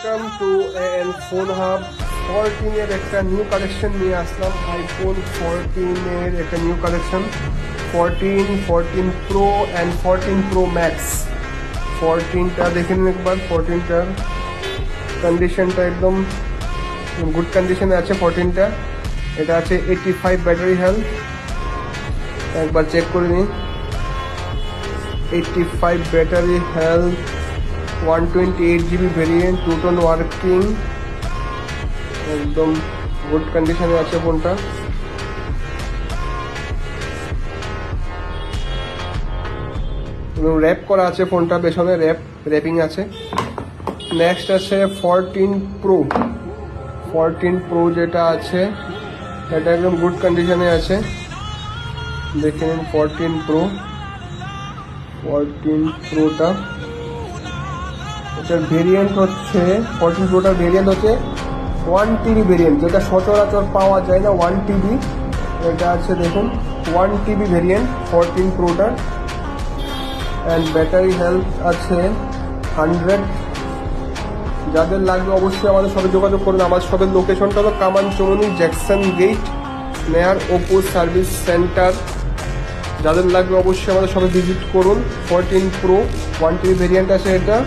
Welcome to N phone hub 14 এর একটা new collection নিয়ে আসলাম। আইফোন 14 এর একটা new collection 14 pro and 14 pro max. 14টা দেখে নিন একবার। 14টার কন্ডিশনটা একদম গুড কন্ডিশনে আছে। 14টা এটা আছে 85 ব্যাটারি হেলথ, একবার চেক করে নিন। 85 battery health, 128 GB variant, two-tone working, একদম গুড কন্ডিশনে আছে ফোনটা। এবং র্যাপ করা আছে ফোনটা, পেছনে র্যাপিং আছে। নেক্সট আছে 14 প্রো। 14 প্রো যেটা আছে এটা একদম গুড কন্ডিশনে আছে, দেখে নিন। 14 প্রোটা এটার ভেরিয়েন্ট হচ্ছে 14 প্রোটার ভেরিয়েন্ট হচ্ছে 1 TB ভেরিয়েন্ট, যেটা সচরাচর পাওয়া যায় না। 1 TB এটা আছে, দেখুন 1 TB ভেরিয়েন্ট 14 প্রোটার। অ্যান্ড ব্যাটারি হেলথ আছে 100। যাদের লাগবে অবশ্যই আমাদের সাথে যোগাযোগ করুন। আমার সবের লোকেশনটা হলো কামানচৌমনি জ্যাকসন গেট নেয়ার ওপো সার্ভিস সেন্টার। যাদের লাগবে অবশ্যই আমাদের সবাই ভিজিট করুন। 14 প্রো 1 TB ভেরিয়েন্ট আছে এটা।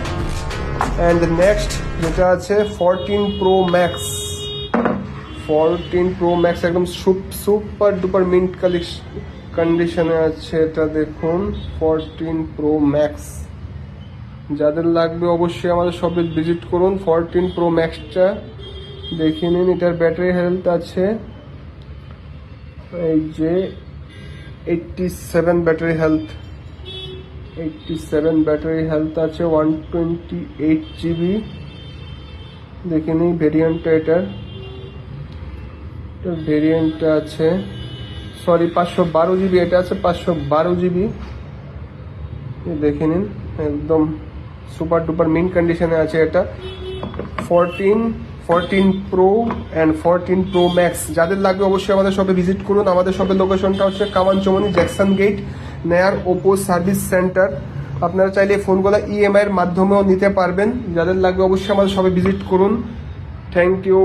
অ্যান্ড নেক্সট যেটা আছে 14 প্রো ম্যাক্স। 14 প্রো ম্যাক্স একদম সুপার ডুপার মিন্ট কন্ডিশনে আছে এটা, দেখুন 14 প্রো ম্যাক্স। যাদের লাগবে অবশ্যই আমাদের সবে ভিজিট করুন। 14 প্রো ম্যাক্সটা দেখে নিন। এটার ব্যাটারি হেলথ আছে এই যে 87 ব্যাটারি হেলথ। 87 ব্যাটারি হেলথ আছে, 128 GB। দেখে নিই ভেরিয়েন্টটা। এটার ভেরিয়েন্টটা আছে 512 GB। এটা আছে 512 GB। দেখে নিন, একদম সুপার ডুপার মিন কন্ডিশনে আছে এটা। 14 প্রো অ্যান্ড 14 প্রো ম্যাক্স। যাদের লাগবে অবশ্যই আমাদের শপে ভিজিট করুন। আমাদের শপের লোকেশনটা হচ্ছে কামানচৌমনি জ্যাকসন গেট নেয়ার ওপো সার্ভিস সেন্টার। আপনারা চাইলে ফোনগুলো EMI এর মাধ্যমেও নিতে পারবেন। যাদের লাগবে অবশ্যই আমাদের শপে ভিজিট করুন। Thank you.